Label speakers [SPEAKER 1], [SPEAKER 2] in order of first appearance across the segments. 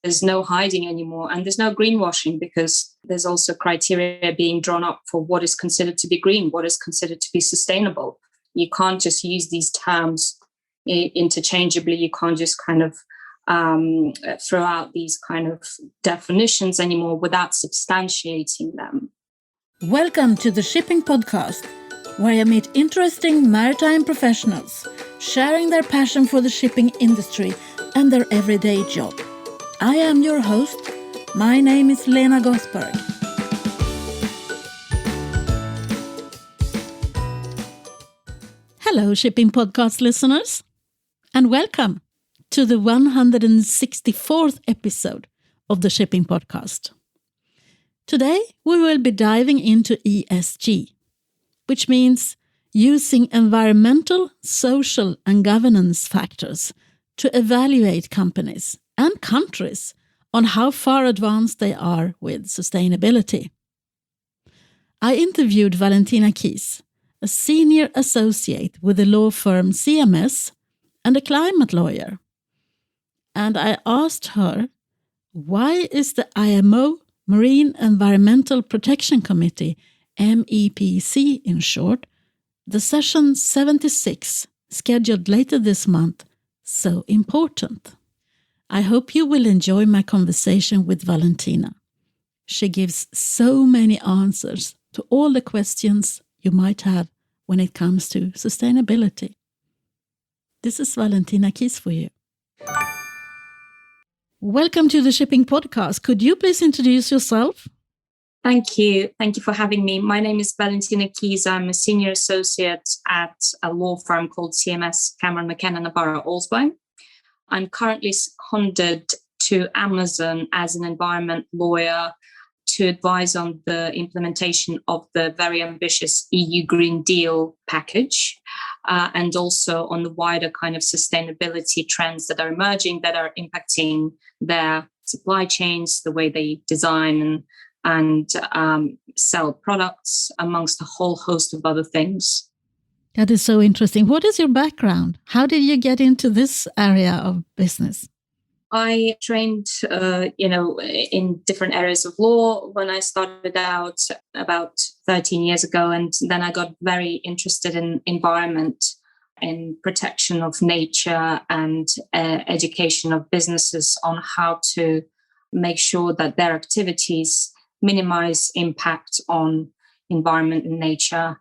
[SPEAKER 1] There's no hiding anymore, and there's no greenwashing, because there's also criteria being drawn up for what is considered to be green, what is considered to be sustainable. You can't just use these terms interchangeably. You can't just kind of throw out these kind of definitions anymore without substantiating them.
[SPEAKER 2] Welcome to the Shipping Podcast, where I meet interesting maritime professionals sharing their passion for the shipping industry and their everyday job. I am your host. My name is Lena Gothberg. Hello, Shipping Podcast listeners, and welcome to the 164th episode of the Shipping Podcast. Today, we will be diving into ESG, which means using environmental, social, and governance factors to evaluate companies and countries on how far advanced they are with sustainability. I interviewed Valentina Keys, a senior associate with the law firm CMS and a climate lawyer. And I asked her, why is the IMO Marine Environmental Protection Committee, MEPC in short, the session 76, scheduled later this month, so important? I hope you will enjoy my conversation with Valentina. She gives so many answers to all the questions you might have when it comes to sustainability. This is Valentina Keys for you. Welcome to the Shipping Podcast. Could you please introduce yourself?
[SPEAKER 1] Thank you. Thank you for having me. My name is Valentina Keys. I'm a senior associate at a law firm called CMS, McKenna Nabarro Olswang. I'm currently seconded to Amazon as an environment lawyer to advise on the implementation of the very ambitious EU Green Deal package, and also on the wider kind of sustainability trends that are emerging that are impacting their supply chains, the way they design and sell products, amongst a whole host of other things.
[SPEAKER 2] That is so interesting. What is your background? How did you get into this area of business?
[SPEAKER 1] I trained, in different areas of law when I started out about 13 years ago. And then I got very interested in environment, in protection of nature and education of businesses on how to make sure that their activities minimize impact on environment and nature.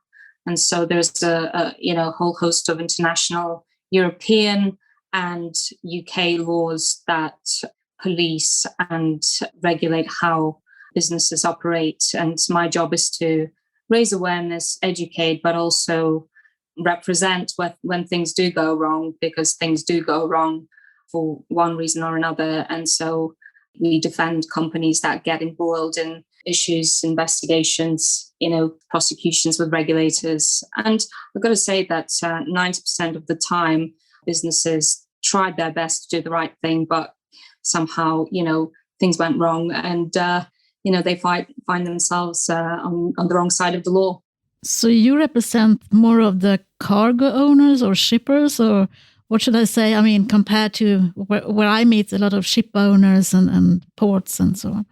[SPEAKER 1] And so there's a whole host of international, European and UK laws that police and regulate how businesses operate. And my job is to raise awareness, educate, but also represent when things do go wrong, because things do go wrong for one reason or another. And so we defend companies that get embroiled in issues, investigations, prosecutions with regulators. And I've got to say that 90% of the time, businesses tried their best to do the right thing, but somehow, things went wrong, and they find themselves on the wrong side of the law.
[SPEAKER 2] So you represent more of the cargo owners or shippers, or what should I say? I mean, compared to where I meet a lot of ship owners and ports and so on.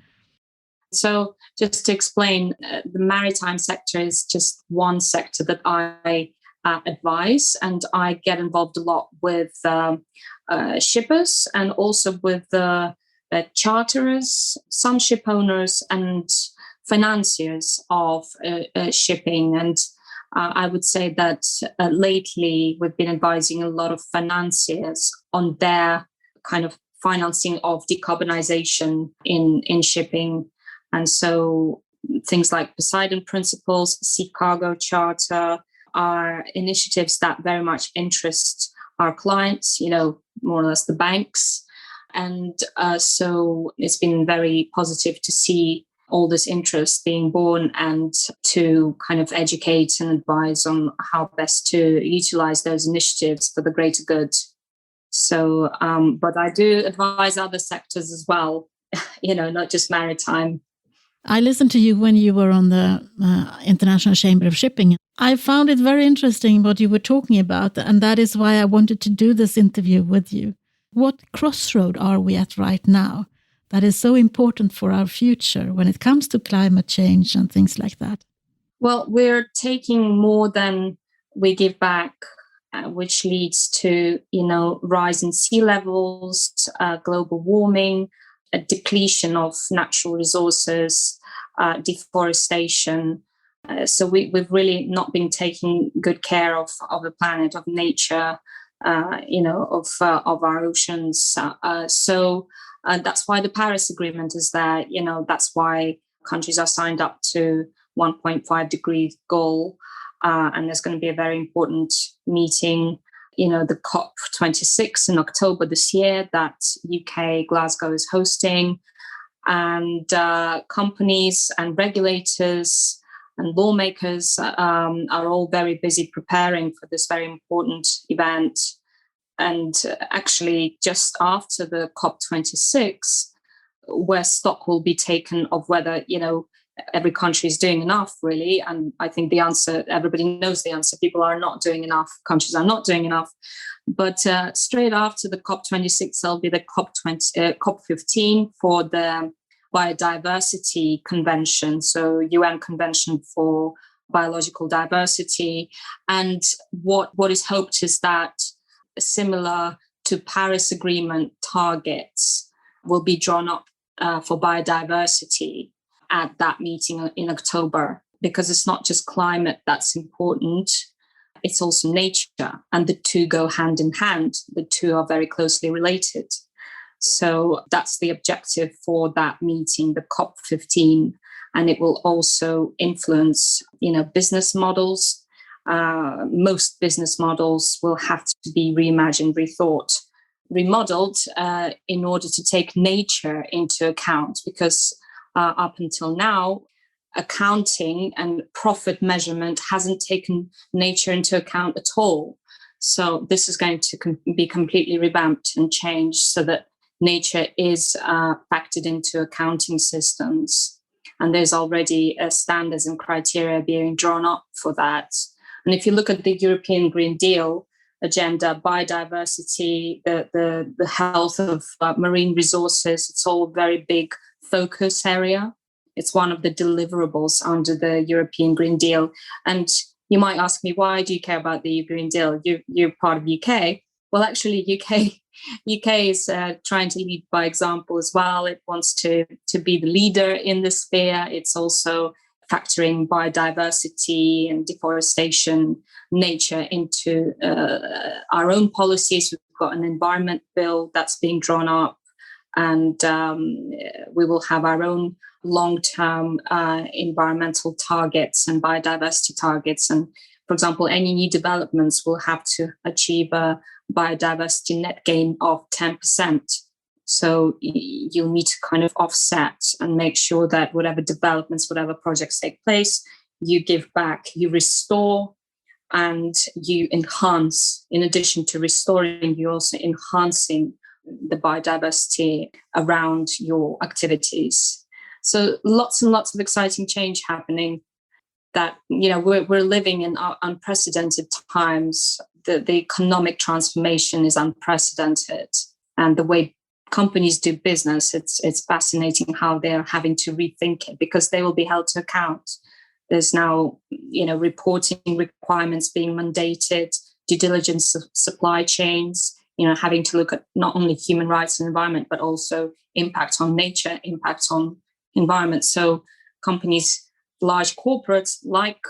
[SPEAKER 1] So just to explain, the maritime sector is just one sector that I advise, and I get involved a lot with shippers and also with the charterers, some ship owners and financiers of shipping. And I would say that lately we've been advising a lot of financiers on their kind of financing of decarbonization in shipping. And so things like Poseidon Principles, Sea Cargo Charter are initiatives that very much interest our clients, more or less the banks. And so it's been very positive to see all this interest being born and to kind of educate and advise on how best to utilize those initiatives for the greater good. So, but I do advise other sectors as well, not just maritime.
[SPEAKER 2] I listened to you when you were on the International Chamber of Shipping. I found it very interesting what you were talking about, and that is why I wanted to do this interview with you. What crossroad are we at right now? that is so important for our future when it comes to climate change and things like that?
[SPEAKER 1] Well, we're taking more than we give back, which leads to, rise in sea levels, global warming, a depletion of natural resources, deforestation. So we've really not been taking good care of the planet, of nature, of our oceans. So that's why the Paris Agreement is there. That's why countries are signed up to 1.5 degree goal. And there's going to be a very important meeting, the COP26 in October this year that UK Glasgow is hosting. And companies and regulators and lawmakers are all very busy preparing for this very important event. And actually, just after the COP26, where stock will be taken of whether, every country is doing enough, really. And I think the answer, everybody knows the answer. People are not doing enough. Countries are not doing enough. But straight after the COP26, there'll be the COP15 for the Biodiversity Convention, so UN Convention for Biological Diversity. And what is hoped is that similar to Paris Agreement targets will be drawn up for biodiversity at that meeting in October, because it's not just climate that's important, it's also nature, and the two go hand in hand. The two are very closely related. So that's the objective for that meeting, the COP15, and it will also influence, business models. Most business models will have to be reimagined, rethought, remodeled in order to take nature into account, because up until now, accounting and profit measurement hasn't taken nature into account at all. So this is going to be completely revamped and changed so that nature is factored into accounting systems. And there's already standards and criteria being drawn up for that. And if you look at the European Green Deal agenda, biodiversity, the health of marine resources, it's all a very big focus area. It's one of the deliverables under the European Green Deal. And you might ask me, why do you care about the Green Deal? You're part of UK. Well, actually, UK is trying to lead by example as well. It wants to be the leader in this sphere. It's also factoring biodiversity and deforestation, nature into our own policies. We've got an environment bill that's being drawn up, and we will have our own long-term environmental targets and biodiversity targets. And for example, any new developments will have to achieve a biodiversity net gain of 10%. So you'll need to kind of offset and make sure that whatever developments, whatever projects take place, you give back, you restore, and you enhance. In addition to restoring, you're also enhancing the biodiversity around your activities. So lots and lots of exciting change happening that, we're living in unprecedented times. The economic transformation is unprecedented. And the way companies do business, it's fascinating how they're having to rethink it, because they will be held to account. There's now, reporting requirements being mandated, due diligence of supply chains, having to look at not only human rights and environment, but also impact on nature, impact on environment. So companies, large corporates like,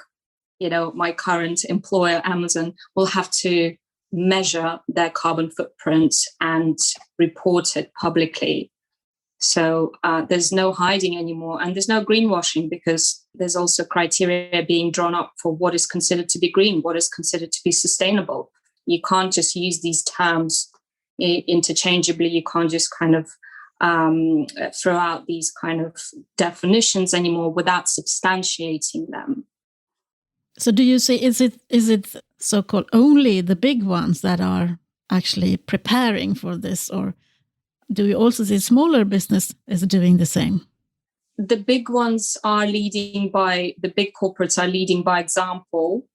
[SPEAKER 1] my current employer, Amazon, will have to measure their carbon footprint and report it publicly. So there's no hiding anymore, and there's no greenwashing, because there's also criteria being drawn up for what is considered to be green, what is considered to be sustainable. You can't just use these terms interchangeably. You can't just kind of throw out these kind of definitions anymore without substantiating them.
[SPEAKER 2] So do you say, is it so-called only the big ones that are actually preparing for this, or do you also see smaller business is doing the same?
[SPEAKER 1] The big ones are the big corporates are leading by example.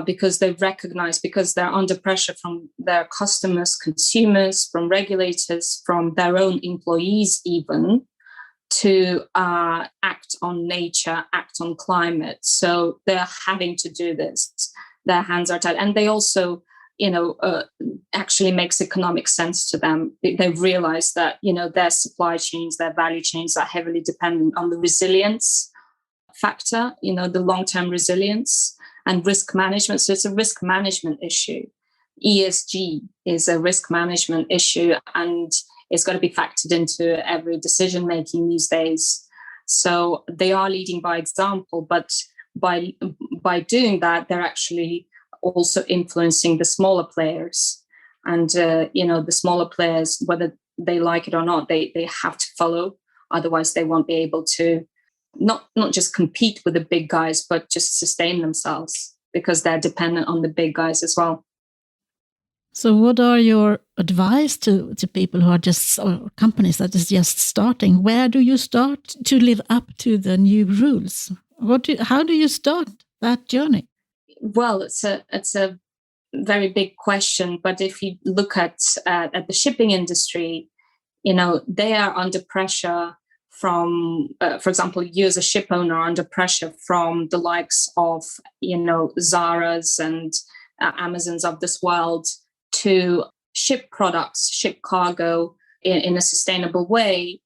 [SPEAKER 1] because they recognize, because they're under pressure from their customers, consumers, from regulators, from their own employees even, to act on nature, act on climate. So they're having to do this. Their hands are tied. And they also, actually makes economic sense to them. They realize that, their supply chains, their value chains are heavily dependent on the resilience factor, the long-term resilience and risk management. So it's a risk management issue. ESG is a risk management issue, and it's got to be factored into every decision making these days. So they are leading by example, but by doing that, they're actually also influencing the smaller players. And the smaller players, whether they like it or not, they have to follow. Otherwise, they won't be able to not just compete with the big guys, but just sustain themselves, because they're dependent on the big guys as well.
[SPEAKER 2] So what are your advice to people who are or companies that is just starting? Where do you start to live up to the new rules? How do you start that journey?
[SPEAKER 1] Well, it's a very big question. But if you look at the shipping industry, they are under pressure from, for example, you as a ship owner are under pressure from the likes of, Zara's and Amazons of this world to ship products, ship cargo in a sustainable way,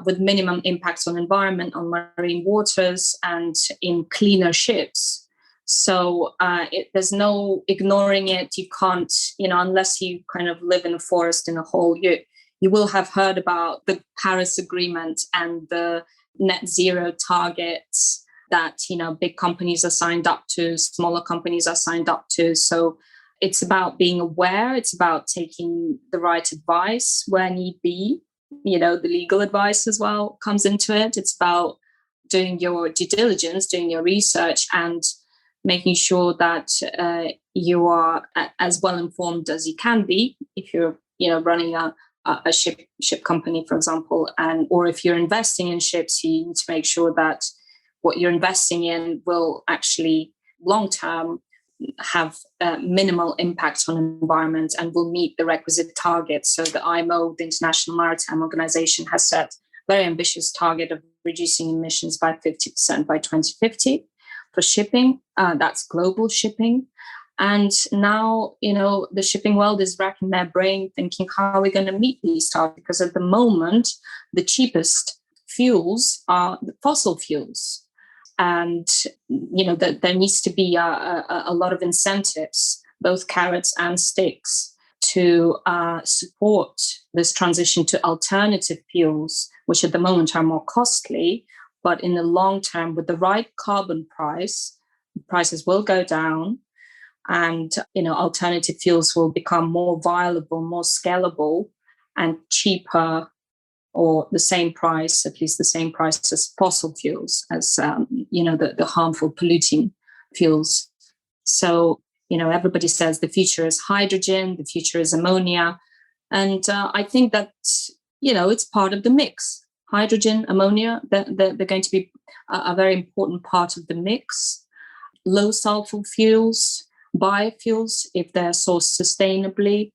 [SPEAKER 1] with minimum impacts on environment, on marine waters, and in cleaner ships. So there's no ignoring it. You can't, unless you kind of live in a forest in a hole, you will have heard about the Paris Agreement and the net zero targets that, big companies are signed up to, smaller companies are signed up to. So it's about being aware. It's about taking the right advice where need be. The legal advice as well comes into it. It's about doing your due diligence, doing your research, and making sure that you are as well informed as you can be if you're, running a ship company, for example, or if you're investing in ships, you need to make sure that what you're investing in will actually long-term have minimal impact on environment and will meet the requisite targets. So the IMO, the International Maritime Organization, has set a very ambitious target of reducing emissions by 50% by 2050 for shipping. That's global shipping. And now, the shipping world is racking their brain thinking, how are we going to meet these targets? Because at the moment, the cheapest fuels are the fossil fuels. And, there needs to be a lot of incentives, both carrots and sticks, to support this transition to alternative fuels, which at the moment are more costly. But in the long term, with the right carbon price, prices will go down. And, alternative fuels will become more viable, more scalable, and cheaper, or the same price, at least the same price as fossil fuels, as, the harmful polluting fuels. So, everybody says the future is hydrogen, the future is ammonia. And I think that, it's part of the mix. Hydrogen, ammonia, they're going to be a very important part of the mix. Low sulfur fuels, biofuels, if they're sourced sustainably,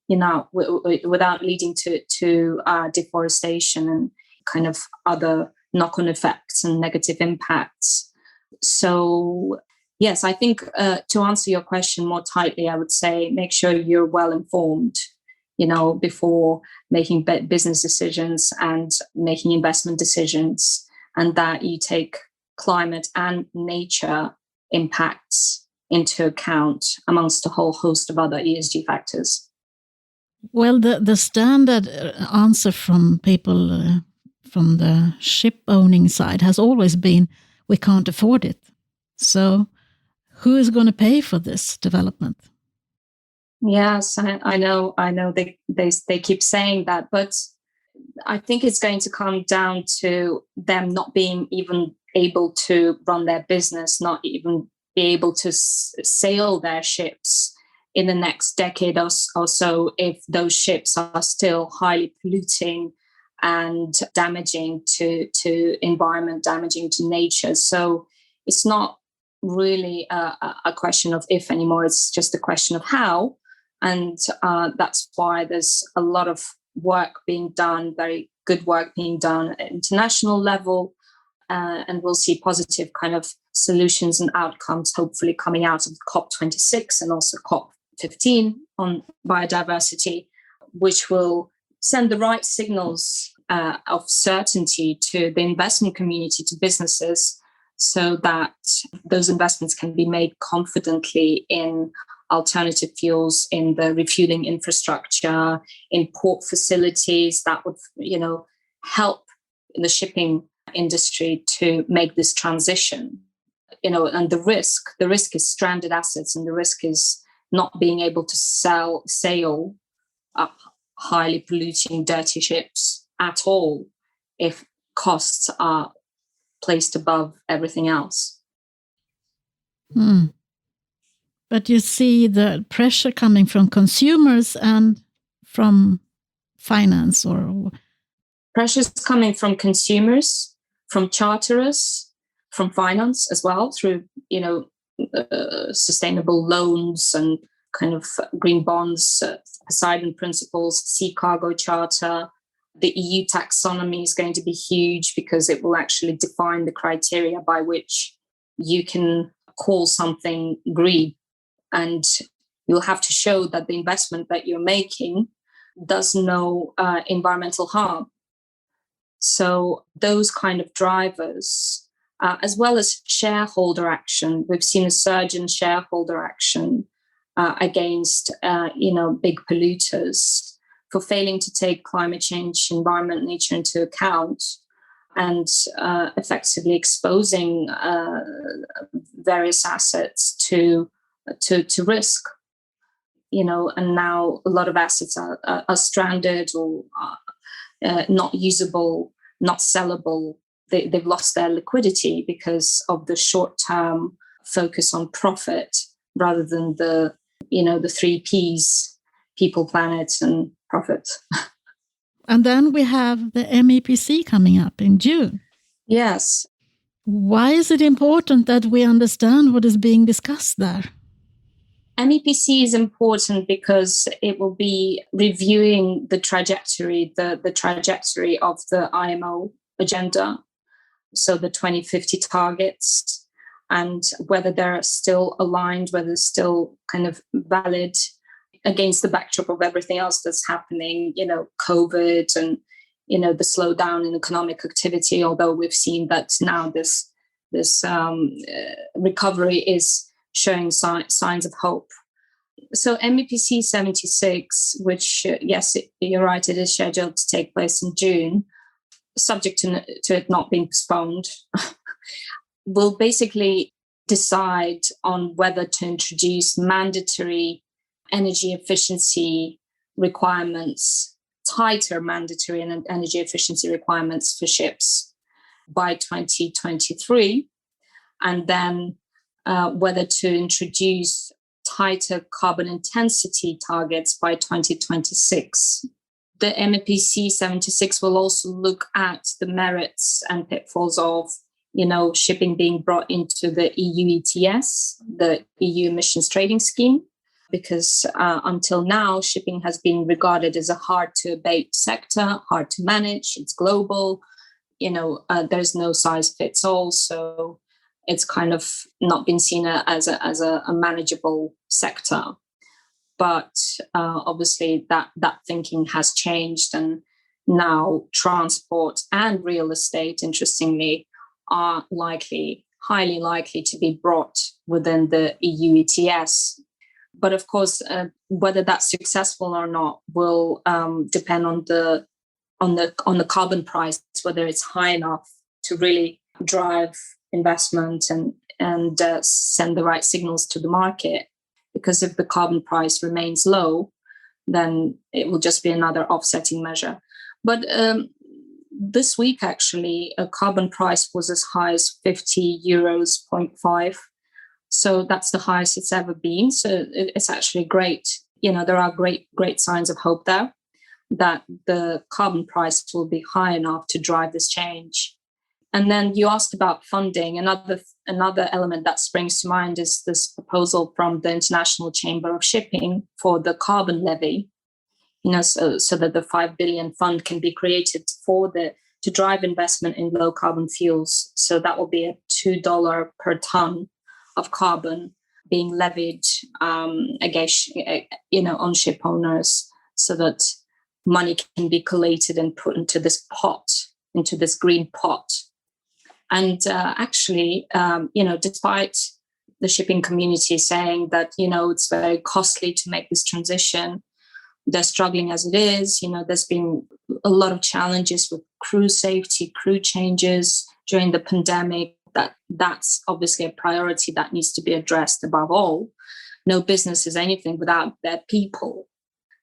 [SPEAKER 1] without leading to deforestation and kind of other knock-on effects and negative impacts. So, yes, I think to answer your question more tightly, I would say make sure you're well informed, before making business decisions and making investment decisions, and that you take climate and nature impacts into account amongst a whole host of other ESG factors.
[SPEAKER 2] Well, the standard answer from people from the ship owning side has always been, we can't afford it. So who is going to pay for this development?
[SPEAKER 1] Yes, I know they keep saying that, but I think it's going to come down to them not being even able to run their business, not even be able to sail their ships in the next decade or so, if those ships are still highly polluting and damaging to environment, damaging to nature. So it's not really a question of if anymore. It's just a question of how. And that's why there's a lot of work being done, very good work being done at international level. And we'll see positive kind of solutions and outcomes, hopefully coming out of COP26 and also COP15 on biodiversity, which will send the right signals of certainty to the investment community, to businesses, so that those investments can be made confidently in alternative fuels, in the refueling infrastructure, in port facilities that would, help the shipping industry to make this transition. And the risk is stranded assets, and the risk is not being able to sail up highly polluting, dirty ships at all if costs are placed above everything else.
[SPEAKER 2] But you see the pressure coming from consumers and from finance, or
[SPEAKER 1] pressures coming from consumers, from charterers, from finance as well, through sustainable loans and kind of green bonds, Poseidon principles, sea cargo charter. The EU taxonomy is going to be huge because it will actually define the criteria by which you can call something green. And you'll have to show that the investment that you're making does no environmental harm. So those kind of drivers, as well as shareholder action, we've seen a surge in shareholder action against, big polluters for failing to take climate change, environment, nature into account, and effectively exposing various assets to risk. And now a lot of assets are stranded or not usable, not sellable. They've lost their liquidity because of the short-term focus on profit rather than the 3 Ps: people, planet, and profit.
[SPEAKER 2] And then we have the MEPC coming up in June.
[SPEAKER 1] Yes.
[SPEAKER 2] Why is it important that we understand what is being discussed there?
[SPEAKER 1] MEPC is important because it will be reviewing the trajectory, the trajectory of the IMO agenda, so the 2050 targets, and whether they're still aligned, whether they're still kind of valid against the backdrop of everything else that's happening, COVID and, the slowdown in economic activity, although we've seen that now this recovery is showing signs of hope. So MEPC 76, which, yes, you're right, it is scheduled to take place in June, subject to it not being postponed, will basically decide on whether to introduce mandatory energy efficiency requirements, tighter mandatory energy efficiency requirements for ships by 2023, and then whether to introduce tighter carbon intensity targets by 2026. The MEPC 76 will also look at the merits and pitfalls of, shipping being brought into the EU ETS, the EU emissions trading scheme, because until now, shipping has been regarded as a hard-to-abate sector, hard to manage. It's global. There's no size fits all, so it's kind of not been seen as a manageable sector. But obviously that thinking has changed, and now transport and real estate, interestingly, are highly likely to be brought within the EU ETS. But of course, whether that's successful or not will depend on the carbon price, whether it's high enough to really drive investment and send the right signals to the market. Because if the carbon price remains low, then it will just be another offsetting measure. But this week, actually, a carbon price was as high as 50 euros 0.5. So that's the highest it's ever been. So it's actually great. There are great signs of hope there that the carbon price will be high enough to drive this change. And then you asked about funding. Another element that springs to mind is this proposal from the International Chamber of Shipping for the carbon levy, so that the 5 billion fund can be created to drive investment in low carbon fuels. So that will be a $2 per ton of carbon being levied against, on ship owners, so that money can be collated and put into this pot, into this green pot. And despite the shipping community saying that, it's very costly to make this transition, they're struggling as it is. There's been a lot of challenges with crew safety, crew changes during the pandemic. That's obviously a priority that needs to be addressed above all. No business is anything without their people.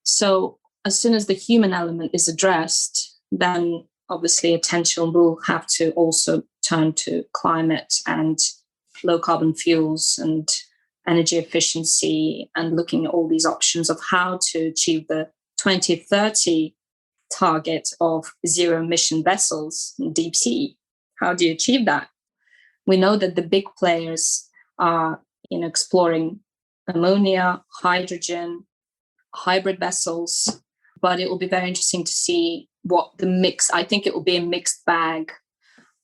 [SPEAKER 1] So as soon as the human element is addressed, then obviously attention will have to also turn to climate and low carbon fuels and energy efficiency, and looking at all these options of how to achieve the 2030 target of zero emission vessels in deep sea. How do you achieve that? We know that the big players are exploring ammonia, hydrogen, hybrid vessels, but it will be very interesting to see what the mix. I think it will be a mixed bag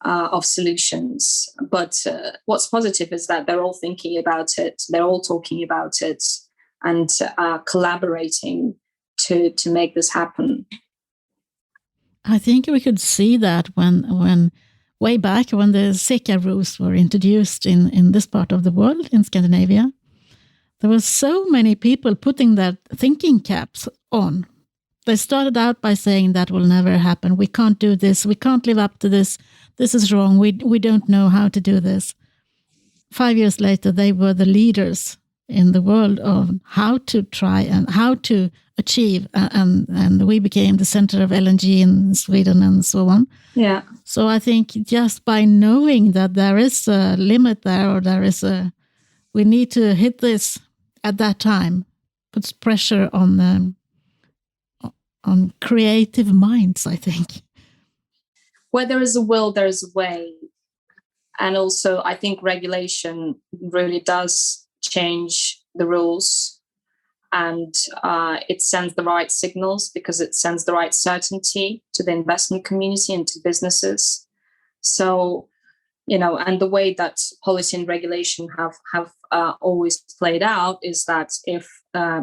[SPEAKER 1] of solutions. But what's positive is that they're all thinking about it, they're all talking about it, and collaborating to make this happen.
[SPEAKER 2] I think we could see that when way back when the SECA rules were introduced in this part of the world, in Scandinavia, there were so many people putting their thinking caps on. They started out by saying that will never happen. We can't do this. We can't live up to this. This is wrong. We don't know how to do this. 5 years later, they were the leaders in the world of how to try and how to achieve. And we became the center of LNG in Sweden and so on.
[SPEAKER 1] Yeah.
[SPEAKER 2] So I think just by knowing that there is a limit there, or we need to hit this at that time, puts pressure on creative minds, I think.
[SPEAKER 1] Where there is a will, there is a way. And also, I think regulation really does change the rules, and it sends the right signals, because it sends the right certainty to the investment community and to businesses. So, and the way that policy and regulation have always played out is that if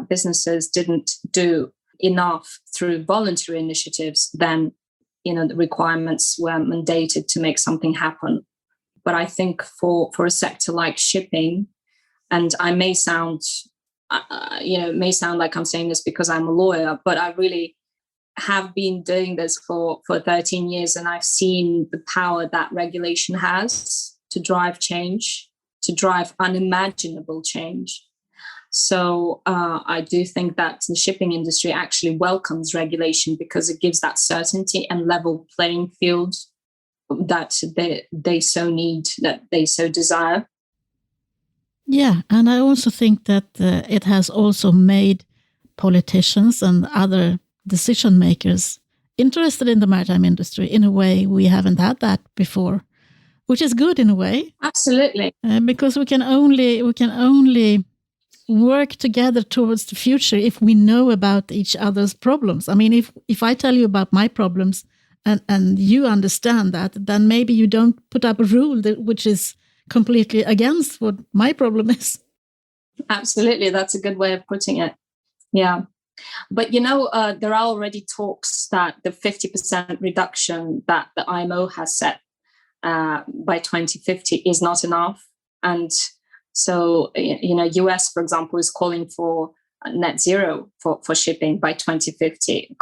[SPEAKER 1] businesses didn't do enough through voluntary initiatives, then the requirements were mandated to make something happen. But I think for a sector like shipping, and I may sound like I'm saying this because I'm a lawyer, but I really have been doing this for 13 years, and I've seen the power that regulation has to drive change, to drive unimaginable change. So I do think that the shipping industry actually welcomes regulation, because it gives that certainty and level playing field that they so need, that they so desire.
[SPEAKER 2] Yeah, and I also think that it has also made politicians and other decision makers interested in the maritime industry in a way we haven't had that before, which is good in a way.
[SPEAKER 1] Absolutely,
[SPEAKER 2] because we can only work together towards the future if we know about each other's problems. I mean, if I tell you about my problems and you understand that, then maybe you don't put up a rule which is completely against what my problem is.
[SPEAKER 1] Absolutely, that's a good way of putting it. Yeah. But, there are already talks that the 50% reduction that the IMO has set by 2050 is not enough. And so, US, for example, is calling for net zero for shipping by 2050,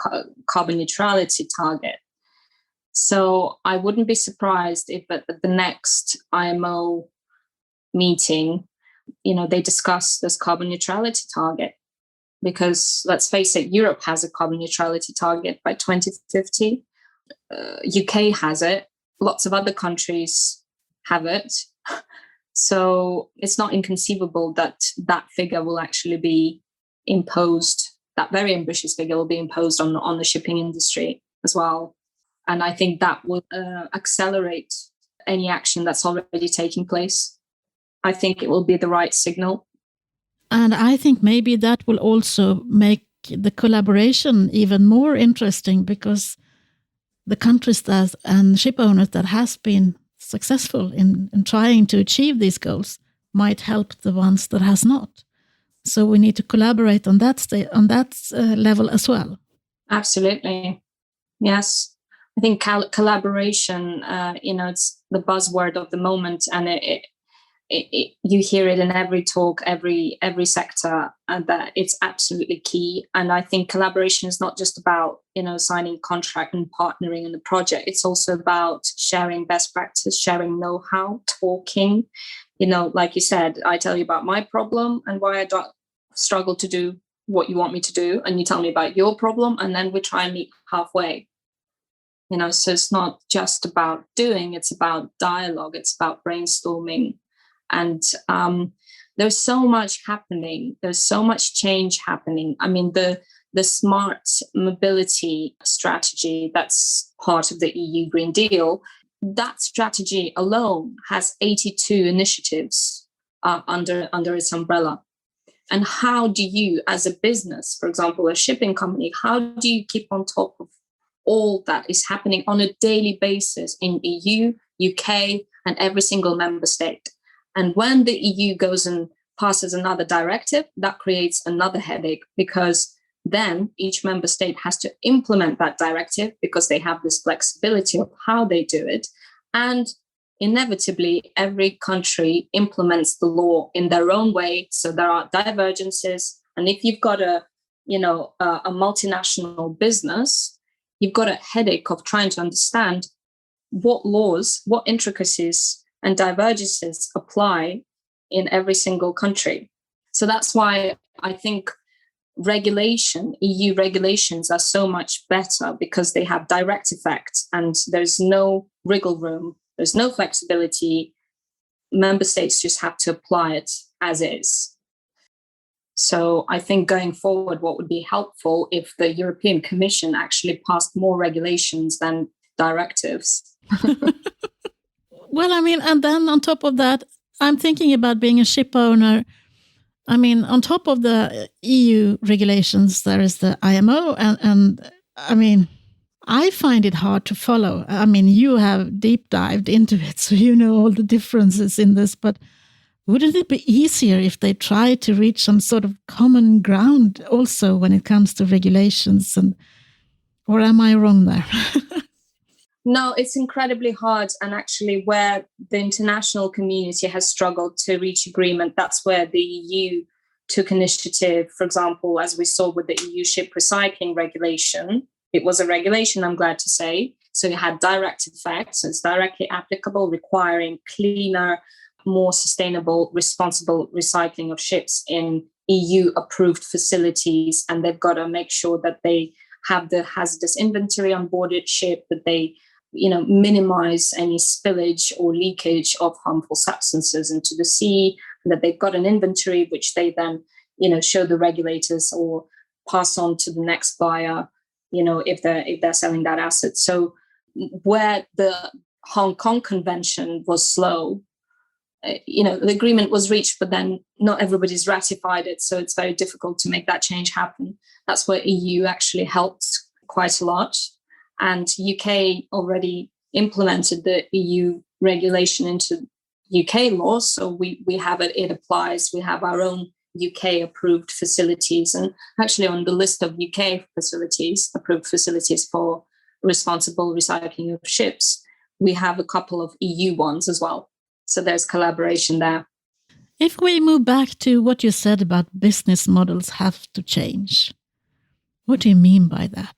[SPEAKER 1] carbon neutrality target. So I wouldn't be surprised if at the next IMO meeting, they discuss this carbon neutrality target. Because let's face it, Europe has a carbon neutrality target by 2050. UK has it. Lots of other countries have it. So it's not inconceivable that that figure will actually be imposed. That very ambitious figure will be imposed on the shipping industry as well. And I think that will accelerate any action that's already taking place. I think it will be the right signal.
[SPEAKER 2] And I think maybe that will also make the collaboration even more interesting, because the countries that and ship owners that has been successful in trying to achieve these goals might help the ones that has not. So we need to collaborate on that level as well.
[SPEAKER 1] Absolutely. Yes. I think collaboration, it's the buzzword of the moment, and you hear it in every talk, every sector, and that it's absolutely key. And I think collaboration is not just about, signing contract and partnering in the project. It's also about sharing best practice, sharing know-how, talking. Like you said, I tell you about my problem and why I don't struggle to do what you want me to do, and you tell me about your problem, and then we try and meet halfway. So it's not just about doing, it's about dialogue, it's about brainstorming. And there's so much happening. There's so much change happening. I mean, the smart mobility strategy that's part of the EU Green Deal, that strategy alone has 82 initiatives under its umbrella. And how do you, as a business, for example, a shipping company, how do you keep on top of all that is happening on a daily basis in EU, UK, and every single member state? And when the EU goes and passes another directive, that creates another headache, because then each member state has to implement that directive because they have this flexibility of how they do it. And inevitably, every country implements the law in their own way. So there are divergences. And if you've got a multinational business, you've got a headache of trying to understand what laws, what intricacies and divergences apply in every single country. So that's why I think EU regulations are so much better, because they have direct effect and there's no wriggle room, there's no flexibility. Member states just have to apply it as is. So I think going forward, what would be helpful if the European Commission actually passed more regulations than directives.
[SPEAKER 2] Well, I mean, and then on top of that, I'm thinking about being a ship owner. I mean, on top of the EU regulations, there is the IMO. And I mean, I find it hard to follow. I mean, you have deep dived into it, so you know all the differences in this. But wouldn't it be easier if they tried to reach some sort of common ground also when it comes to regulations? Or am I wrong there?
[SPEAKER 1] No, it's incredibly hard. And actually, where the international community has struggled to reach agreement, that's where the EU took initiative. For example, as we saw with the EU ship recycling regulation, it was a regulation, I'm glad to say. So it had direct effects. So it's directly applicable, requiring cleaner, more sustainable, responsible recycling of ships in EU-approved facilities. And they've got to make sure that they have the hazardous inventory on board its ship, that they minimize any spillage or leakage of harmful substances into the sea, and that they've got an inventory which they then, show the regulators or pass on to the next buyer, if they're selling that asset. So where the Hong Kong Convention was slow, the agreement was reached, but then not everybody's ratified it. So it's very difficult to make that change happen. That's where EU actually helped quite a lot. And UK already implemented the EU regulation into UK law. So we have it, it applies. We have our own UK approved facilities, and actually on the list of UK approved facilities for responsible recycling of ships, we have a couple of EU ones as well. So there's collaboration there.
[SPEAKER 2] If we move back to what you said about business models have to change, what do you mean by that?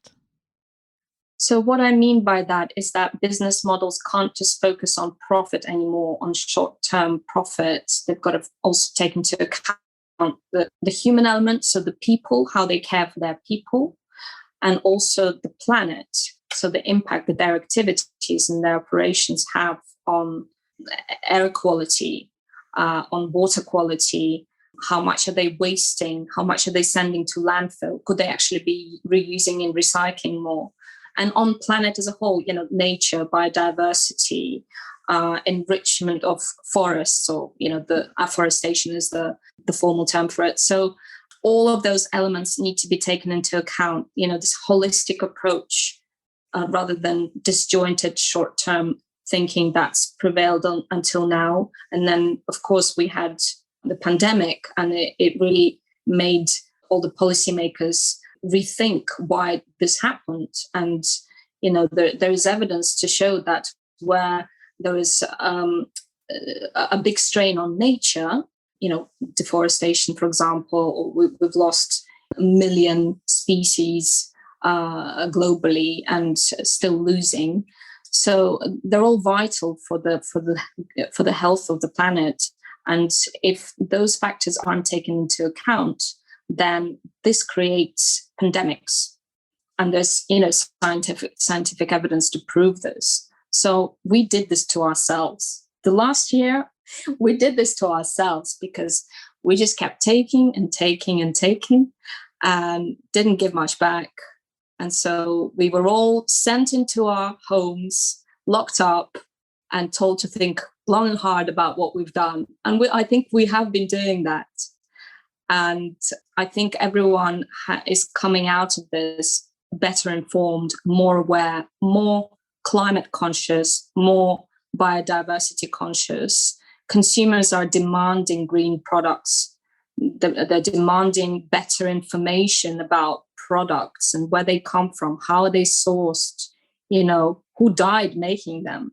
[SPEAKER 1] So what I mean by that is that business models can't just focus on profit anymore, on short-term profits. They've got to also take into account the human element, so the people, how they care for their people, and also the planet, so the impact that their activities and their operations have on air quality, on water quality. How much are they wasting? How much are they sending to landfill? Could they actually be reusing and recycling more? and on planet as a whole, nature, biodiversity, enrichment of forests, or, the afforestation is the formal term for it. So all of those elements need to be taken into account, this holistic approach, rather than disjointed short-term thinking that's prevailed until now. And then, of course, we had the pandemic, and it really made all the policymakers rethink why this happened. And, there is evidence to show that where there is a big strain on nature, deforestation, for example, we've lost 1 million species globally and still losing. So they're all vital for the health of the planet. And if those factors aren't taken into account, then this creates pandemics. And there's, scientific evidence to prove this. So we did this to ourselves. The last year, we did this to ourselves because we just kept taking and taking and taking and didn't give much back. And so we were all sent into our homes, locked up, and told to think long and hard about what we've done. And I think we have been doing that. And I think everyone is coming out of this better informed, more aware, more climate conscious, more biodiversity conscious. Consumers are demanding green products. They're demanding better information about products and where they come from, how are they sourced, who died making them.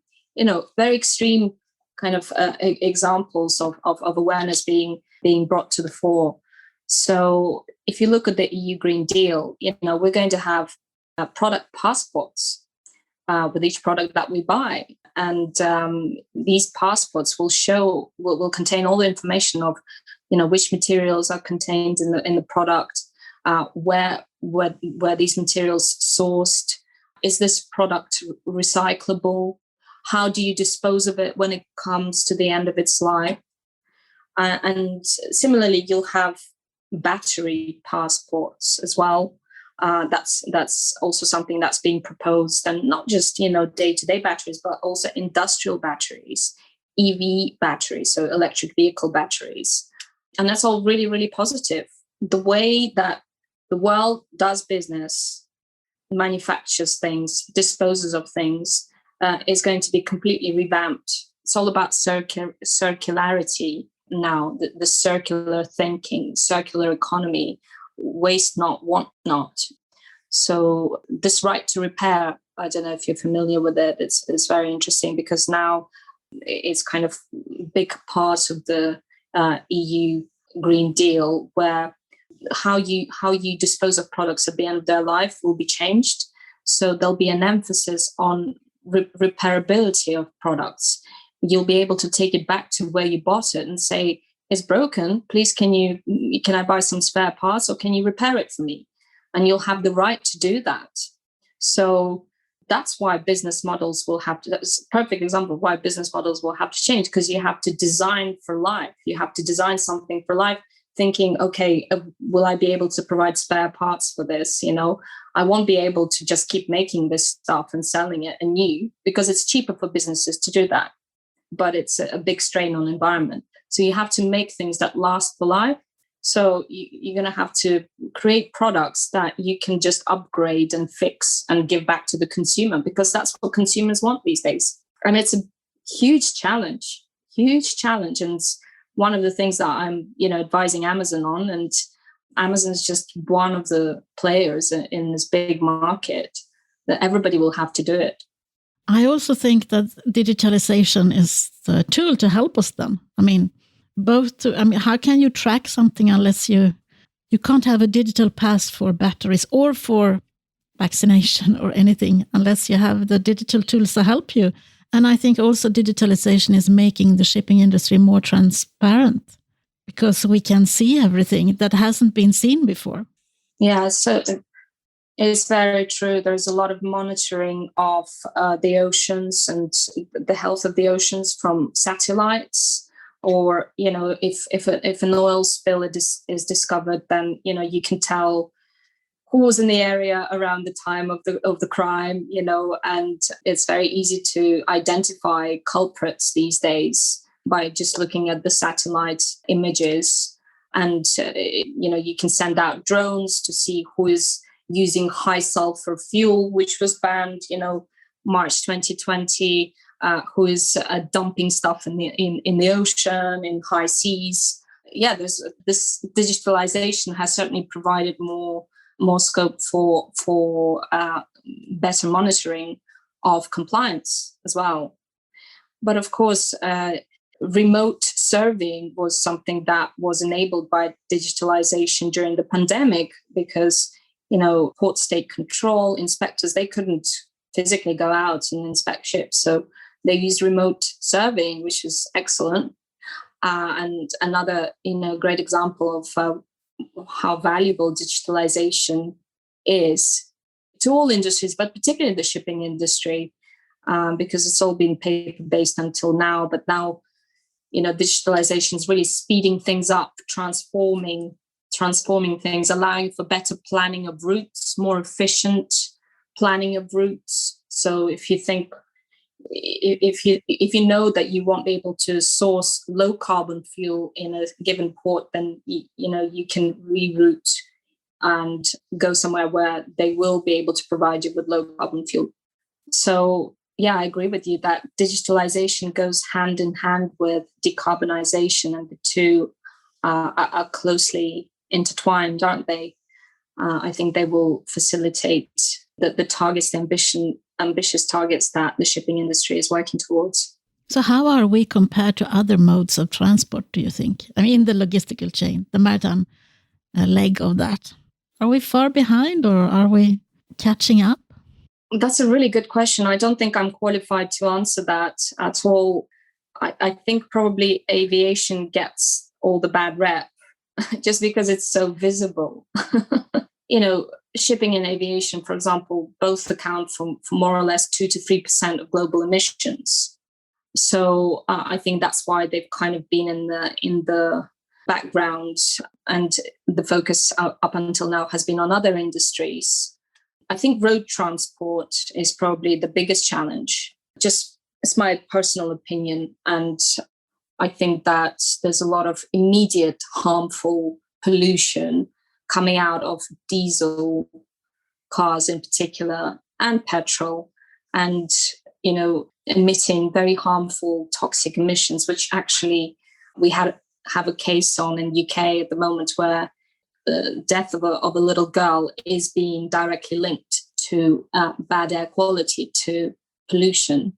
[SPEAKER 1] Very extreme kind of examples of awareness being brought to the fore. So if you look at the EU Green Deal, we're going to have product passports with each product that we buy. And these passports will contain all the information of, which materials are contained in the product, where these materials sourced, is this product recyclable, how do you dispose of it when it comes to the end of its life. And similarly, you'll have battery passports as well. That's also something that's being proposed, and not just day-to-day batteries, but also industrial batteries, EV batteries, so electric vehicle batteries. And that's all really, really positive. The way that the world does business, manufactures things, disposes of things, is going to be completely revamped. It's all about circularity now, the circular thinking, circular economy, waste not, want not. So this right to repair, I don't know if you're familiar with it, it's very interesting because now it's kind of a big part of the EU Green Deal, where how you dispose of products at the end of their life will be changed. So there'll be an emphasis on repairability of products. You'll be able to take it back to where you bought it and say, it's broken, please can I buy some spare parts, or can you repair it for me? And you'll have the right to do that. So that's why business models will have to, that's a perfect example of why business models will have to change, because you have to design for life. You have to design something for life, thinking, okay, will I be able to provide spare parts for this? I won't be able to just keep making this stuff and selling it anew, because it's cheaper for businesses to do that. But it's a big strain on the environment. So you have to make things that last for life. So you're going to have to create products that you can just upgrade and fix and give back to the consumer, because that's what consumers want these days. And it's a huge challenge. And it's one of the things that I'm, advising Amazon on. And Amazon is just one of the players in this big market that everybody will have to do it.
[SPEAKER 2] I also think that digitalization is the tool to help us then. How can you track something unless you can't have a digital pass for batteries or for vaccination or anything unless you have the digital tools to help you. And I think also digitalization is making the shipping industry more transparent, because we can see everything that hasn't been seen before.
[SPEAKER 1] Yeah, so it's very true. There's a lot of monitoring of the oceans and the health of the oceans from satellites. Or, if an oil spill is discovered, then, you can tell who was in the area around the time of the crime, and it's very easy to identify culprits these days by just looking at the satellite images. And, you can send out drones to see who is using high sulfur fuel, which was banned, March 2020, who is dumping stuff in the ocean, in high seas. Yeah, this digitalization has certainly provided more scope for better monitoring of compliance as well. But of course, remote surveying was something that was enabled by digitalization during the pandemic because, port state control inspectors, they couldn't physically go out and inspect ships. So they used remote surveying, which is excellent. And another, great example of how valuable digitalization is to all industries, but particularly the shipping industry, because it's all been paper-based until now. But now, digitalization is really speeding things up, transforming things, allowing for better planning of routes, more efficient planning of routes. So if you think, if you know that you won't be able to source low carbon fuel in a given port, then you can reroute and go somewhere where they will be able to provide you with low carbon fuel. So yeah, I agree with you that digitalization goes hand in hand with decarbonization, and the two are closely intertwined, aren't they? I think they will facilitate the targets, the ambitious targets that the shipping industry is working towards.
[SPEAKER 2] So how are we compared to other modes of transport, do you think? I mean, the logistical chain, the maritime leg of that. Are we far behind or are we catching up?
[SPEAKER 1] That's a really good question. I don't think I'm qualified to answer that at all. I think probably aviation gets all the bad rep just because it's so visible. Shipping and aviation, for example, both account for more or less 2 to 3% of global emissions. So I think that's why they've kind of been in the background, and the focus up until now has been on other industries. I think road transport is probably the biggest challenge. Just it's my personal opinion, and I think that there's a lot of immediate harmful pollution coming out of diesel cars in particular, and petrol, and, emitting very harmful toxic emissions, which actually we have a case on in the UK at the moment where the death of a little girl is being directly linked to bad air quality, to pollution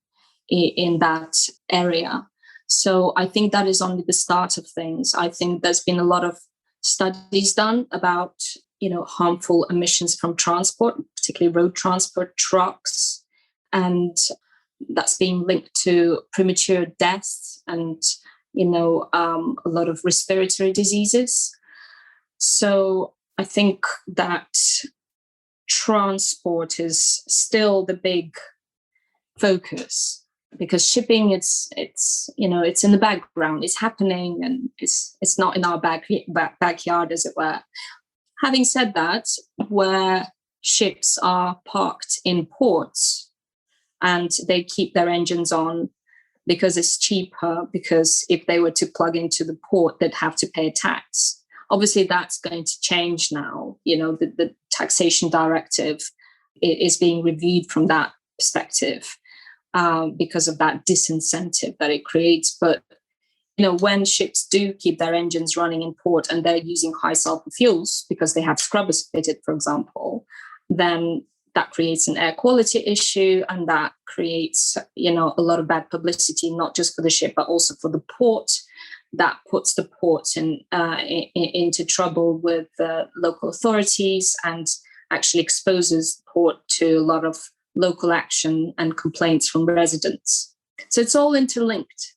[SPEAKER 1] in that area. So I think that is only the start of things. I think there's been a lot of studies done about, harmful emissions from transport, particularly road transport, trucks, and that's being linked to premature deaths and, a lot of respiratory diseases. So I think that transport is still the big focus, because shipping, it's in the background, it's happening, and it's not in our backyard, as it were. Having said that, where ships are parked in ports and they keep their engines on because it's cheaper, because if they were to plug into the port, they'd have to pay a tax. Obviously, that's going to change now. The taxation directive is being reviewed from that perspective because of that disincentive that it creates. But, when ships do keep their engines running in port and they're using high sulfur fuels because they have scrubbers fitted, for example, then that creates an air quality issue, and that creates, a lot of bad publicity, not just for the ship, but also for the port. That puts the port into trouble with local authorities and actually exposes the port to a lot of local action and complaints from residents. So it's all interlinked.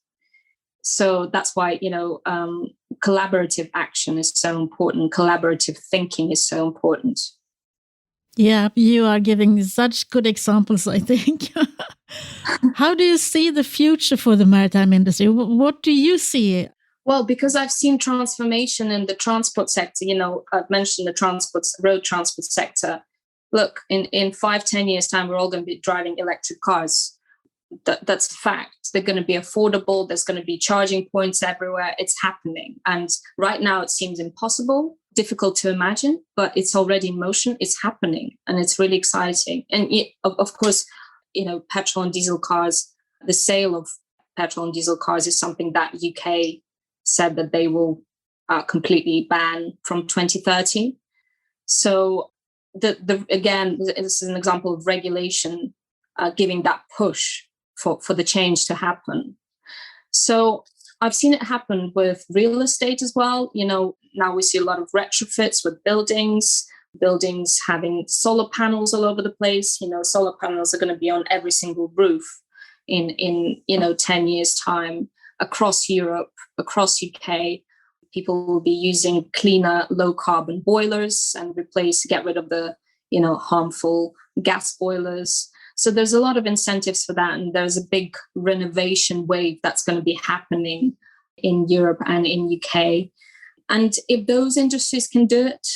[SPEAKER 1] So that's why, collaborative action is so important. Collaborative thinking is so important.
[SPEAKER 2] Yeah, you are giving such good examples, I think. How do you see the future for the maritime industry? What do you see?
[SPEAKER 1] Well, because I've seen transformation in the transport sector, I've mentioned the road transport sector. Look, in 5-10 years' time, we're all going to be driving electric cars. That's a fact. They're going to be affordable. There's going to be charging points everywhere. It's happening. And right now it seems impossible, difficult to imagine, but it's already in motion. It's happening and it's really exciting. And of course, petrol and diesel cars, the sale of petrol and diesel cars is something that UK said that they will completely ban from 2030. So again, this is an example of regulation giving that push for the change to happen. So I've seen it happen with real estate as well. Now we see a lot of retrofits with buildings having solar panels all over the place. Solar panels are going to be on every single roof in 10 years' time across Europe, across UK. People will be using cleaner, low carbon boilers and get rid of the, harmful gas boilers. So there's a lot of incentives for that. And there's a big renovation wave that's going to be happening in Europe and in UK. And if those industries can do it,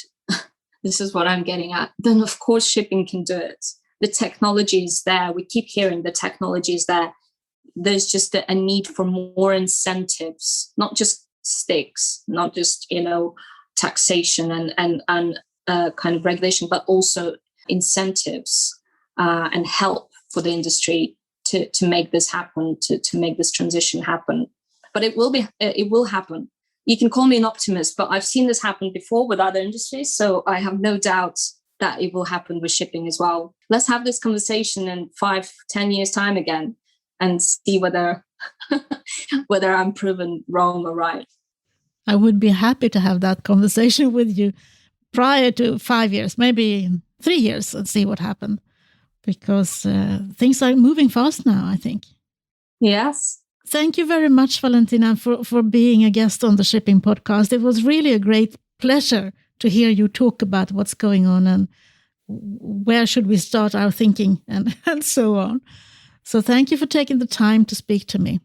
[SPEAKER 1] this is what I'm getting at, then of course shipping can do it. The technology is there. We keep hearing the technology is there. There's just a need for more incentives, not just stakes, not just, taxation and kind of regulation, but also incentives and help for the industry to make this happen, to make this transition happen. But it will happen. You can call me an optimist, but I've seen this happen before with other industries. So I have no doubt that it will happen with shipping as well. Let's have this conversation in 5-10 years' time again and see whether I'm proven wrong or right.
[SPEAKER 2] I would be happy to have that conversation with you prior to 5 years, maybe 3 years, and see what happened. Because things are moving fast now, I think.
[SPEAKER 1] Yes.
[SPEAKER 2] Thank you very much, Valentina, for being a guest on the Shipping Podcast. It was really a great pleasure to hear you talk about what's going on and where should we start our thinking and so on. So thank you for taking the time to speak to me.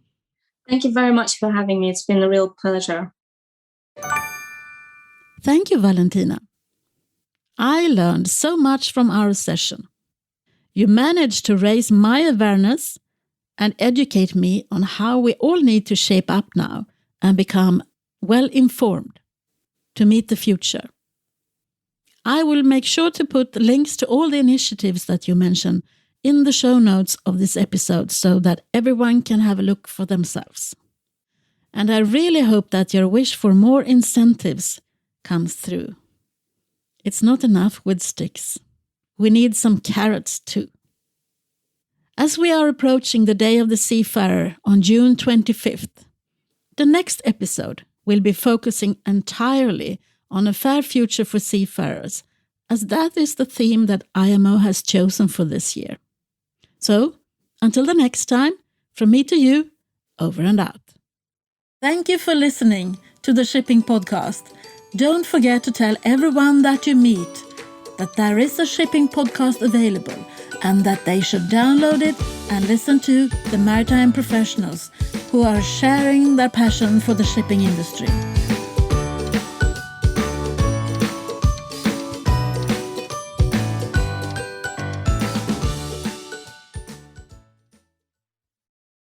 [SPEAKER 1] Thank you very much for having me. It's been a real pleasure.
[SPEAKER 2] Thank you, Valentina. I learned so much from our session. You managed to raise my awareness and educate me on how we all need to shape up now and become well-informed to meet the future. I will make sure to put links to all the initiatives that you mentioned in the show notes of this episode so that everyone can have a look for themselves. And I really hope that your wish for more incentives comes through. It's not enough with sticks. We need some carrots too. As we are approaching the Day of the Seafarer on June 25th, the next episode will be focusing entirely on a fair future for seafarers, as that is the theme that IMO has chosen for this year. So, until the next time, from me to you, over and out. Thank you for listening to the Shipping Podcast. Don't forget to tell everyone that you meet that there is a shipping podcast available and that they should download it and listen to the maritime professionals who are sharing their passion for the shipping industry.